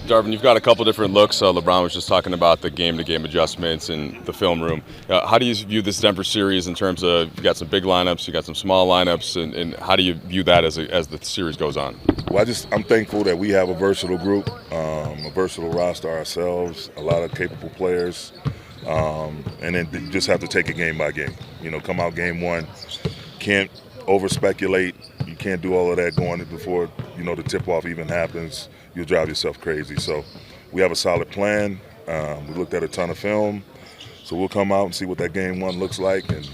Darvin, you've got a couple different looks. LeBron was just talking about the game-to-game adjustments in the film room. How do you view this Denver series in terms of you got some big lineups, you got some small lineups, and how do you view that as the series goes on? Well, I'm thankful that we have a versatile group, a versatile roster ourselves, a lot of capable players, and then just have to take it game by game. Come out game one, can't over-speculate. You can't do all of that going before, the tip-off even happens. You'll drive yourself crazy. So we have a solid plan. We looked at a ton of film. So we'll come out and see what that game one looks like and,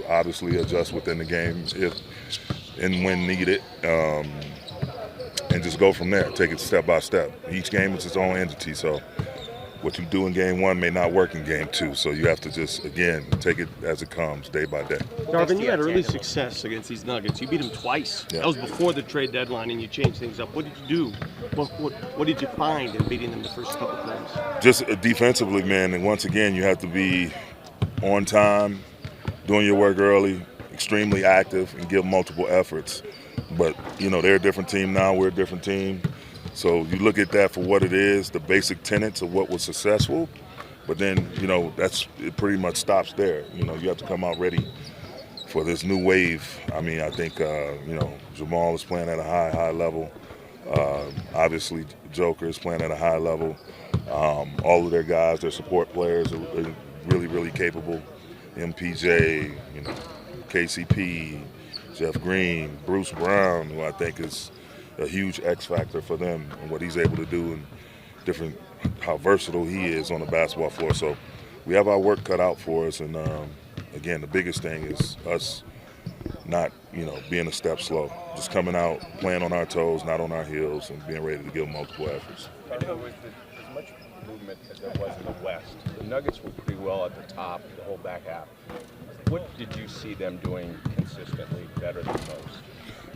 obviously adjust within the game if and when needed, and just go from there. Take it step by step. Each game is its own entity. So what you do in game one may not work in game two. So you have to just, again, take it as it comes day by day. Darvin, you had early success against these Nuggets. You beat them twice. Yeah. That was before the trade deadline, and you changed things up. What did you do? What did you find in beating them the first couple of games? Just defensively, man. And once again, you have to be on time, doing your work early, extremely active, and give multiple efforts. But, they're a different team now. We're a different team. So you look at that for what it is, the basic tenets of what was successful, but then, it pretty much stops there. You have to come out ready for this new wave. I mean, I think, Jamal is playing at a high level. Obviously, Joker is playing at a high level. All of their guys, their support players are really, really capable. MPJ, KCP, Jeff Green, Bruce Brown, who I think is a huge X factor for them and what he's able to do and how versatile he is on the basketball floor. So we have our work cut out for us. And again, the biggest thing is us not, being a step slow, just coming out, playing on our toes, not on our heels, and being ready to give multiple efforts. With as much movement as there was in the West, the Nuggets were pretty well at the top the whole back half. What did you see them doing consistently better than most?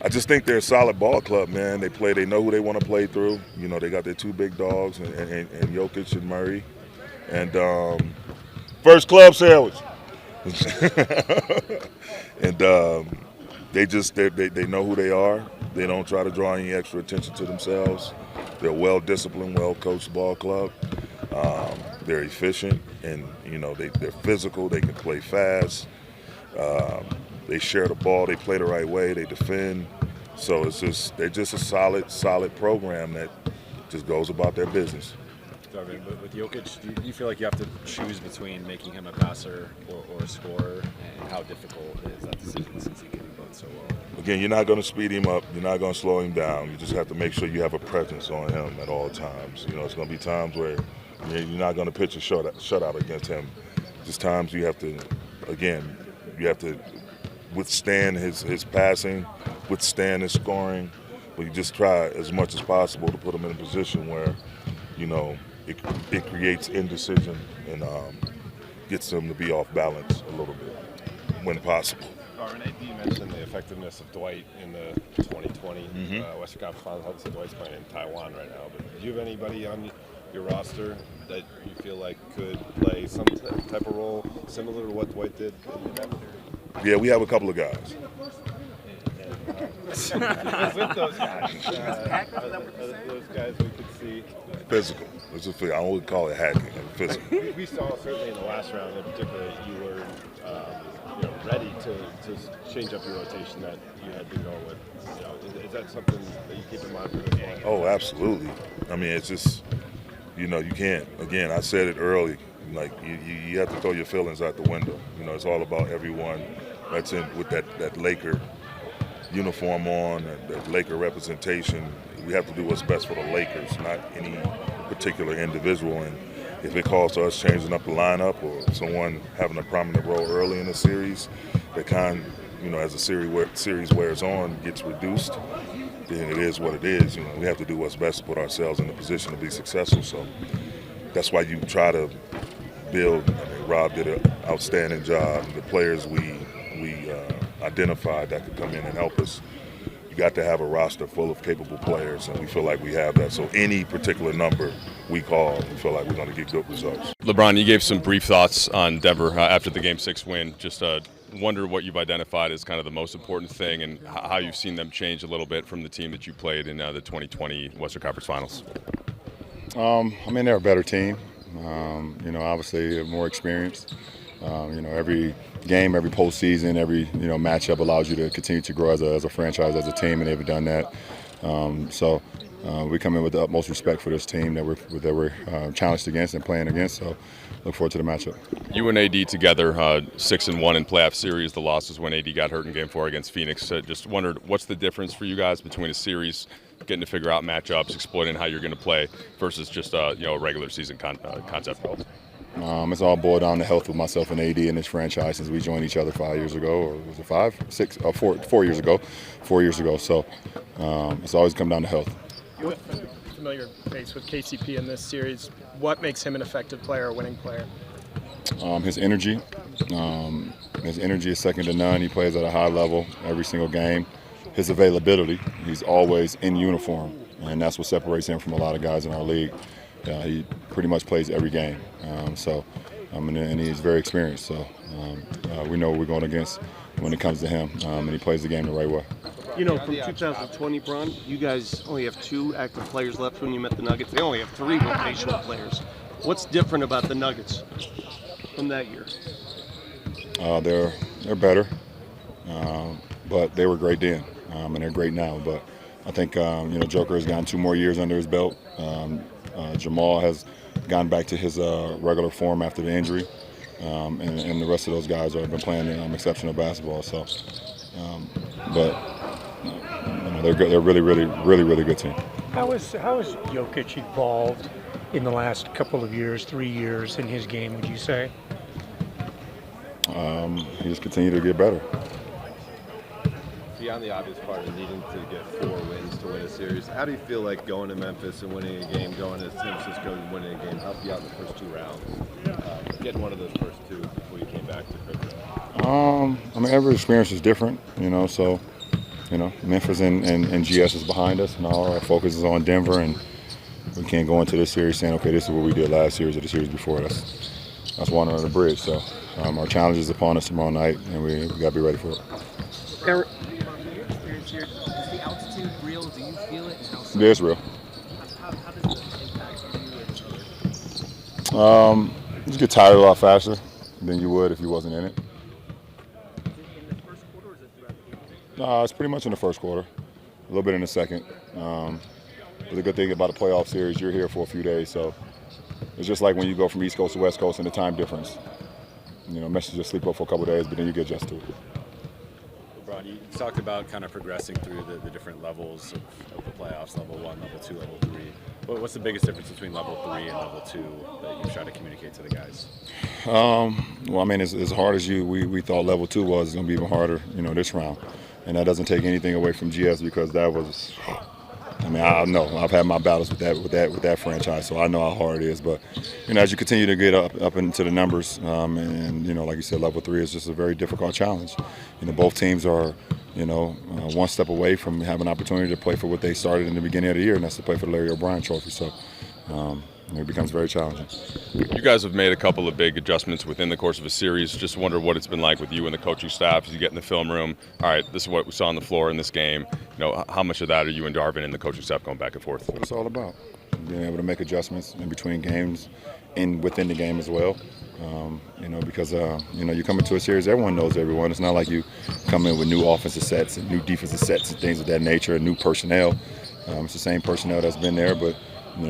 I just think they're a solid ball club, man. They know who they want to play through. They got their two big dogs and Jokic and Murray. And first club sandwich. And they know who they are. They don't try to draw any extra attention to themselves. They're a well-disciplined, well-coached ball club. They're efficient, and they're physical. They can play fast. They share the ball. They play the right way. They defend. So they're just a solid program that just goes about their business. Darvin, with Jokic, do you feel like you have to choose between making him a passer or a scorer, and how difficult is that decision since he can do both so well? Again, you're not going to speed him up. You're not going to slow him down. You just have to make sure you have a presence on him at all times. It's going to be times where you're not going to pitch a shutout against him. Just times you have to withstand his passing, withstand his scoring, but you just try as much as possible to put him in a position where, it creates indecision and gets them to be off balance a little bit when possible. Darvin, you mentioned the effectiveness of Dwight in the 2020 Western Conference Finals. Obviously, Dwight's playing in Taiwan right now, but do you have anybody on your roster that you feel like could play some type of role similar to what Dwight did in that series? Yeah, we have a couple of guys. With those guys, those guys we could see. Physical. I wouldn't call it hacking. Physical. We saw certainly in the last round, in particular, you were ready to change up your rotation that you had been going with. Is that something that you keep in mind for the game? Oh, absolutely. I mean, it's just you can't. Again, I said it early. Like you have to throw your feelings out the window. It's all about everyone that's in with that Laker uniform on, that Laker representation. We have to do what's best for the Lakers, not any particular individual. And if it calls to us changing up the lineup or someone having a prominent role early in the series, that as the series wears on, gets reduced, then it is what it is. We have to do what's best to put ourselves in a position to be successful. So that's why you try to build. Rob did an outstanding job. The players we identified that could come in and help us. You got to have a roster full of capable players, and we feel like we have that. So any particular number we call, we feel like we're going to get good results. LeBron, you gave some brief thoughts on Denver after the Game 6 win. Just wonder what you've identified as kind of the most important thing and how you've seen them change a little bit from the team that you played in the 2020 Western Conference Finals. I mean, they're a better team. Obviously more experienced. Every game, every postseason, every matchup allows you to continue to grow as a franchise, as a team, and they've done that. We come in with the utmost respect for this team that we're challenged against and playing against. So look forward to the matchup. You and AD together, 6-1 in playoff series. The loss was when AD got hurt in Game 4 against Phoenix. Just wondered, what's the difference for you guys between a series, getting to figure out matchups, exploiting how you're going to play, versus just a regular season concept? It's all boiled down to health with myself and AD in this franchise since we joined each other 5 years ago, or was it 5, 6, 4 years ago? 4 years ago. So it's always come down to health. You have a familiar face with KCP in this series. What makes him an effective player, a winning player? His energy. His energy is second to none. He plays at a high level every single game. His availability. He's always in uniform, and that's what separates him from a lot of guys in our league. He pretty much plays every game. And he's very experienced. So we know what we're going against when it comes to him, and he plays the game the right way. From 2020, Bron, you guys only have 2 active players left when you met the Nuggets. They only have 3 rotational players. What's different about the Nuggets from that year? They're better, but they were great then, and they're great now. But I think Joker has gotten 2 more years under his belt. Jamal has gone back to his regular form after the injury, and the rest of those guys have been playing exceptional basketball. So, they're good. They're really good team. How has Jokic evolved in the last couple of years, 3 years in his game? Would you say? He just continued to get better. Beyond the obvious part of needing to get 4 wins to win a series, how do you feel like going to Memphis and winning a game, going to San Francisco and winning a game, helped you out in the first 2 rounds? Getting one of those first 2 before you came back to Pittsburgh. Every experience is different, so, Memphis and GS is behind us, and all our focus is on Denver, and we can't go into this series saying, okay, this is what we did last series or the series before. That's water under the bridge. So our challenge is upon us tomorrow night, and we got to be ready for it. Eric, experience here, is the altitude real? Do you feel it? It is real. How does it impact you? You just get tired a lot faster than you would if you wasn't in it. Is it in the first quarter or is it throughout the game? No, it's pretty much in the first quarter, a little bit in the second. But the good thing about a playoff series, you're here for a few days, so it's just like when you go from East Coast to West Coast and the time difference. Messi just sleep up for a couple of days, but then you get adjusted to it. LeBron, you talked about kind of progressing through the different levels of the playoffs, level 1, level 2, level 3. What's the biggest difference between level 3 and level 2 that you try to communicate to the guys? As hard as we thought level 2 was, it's going to be even harder, this round. And that doesn't take anything away from GS because that was, I know I've had my battles with that franchise, so I know how hard it is. But as you continue to get up into the numbers, and like you said, level 3 is just a very difficult challenge. Both teams are, one step away from having an opportunity to play for what they started in the beginning of the year, and that's to play for the Larry O'Brien Trophy. So it becomes very challenging. You guys have made a couple of big adjustments within the course of a series. Just wonder what it's been like with you and the coaching staff as you get in the film room. All right, this is what we saw on the floor in this game. How much of that are you and Darvin and the coaching staff going back and forth? That's what it's all about. Being able to make adjustments in between games and within the game as well. Because you come into a series, everyone knows everyone. It's not like you come in with new offensive sets and new defensive sets and things of that nature and new personnel. It's the same personnel that's been there, but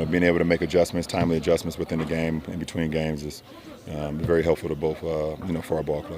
being able to make adjustments, timely adjustments within the game, in between games, is very helpful to both, for our ball club.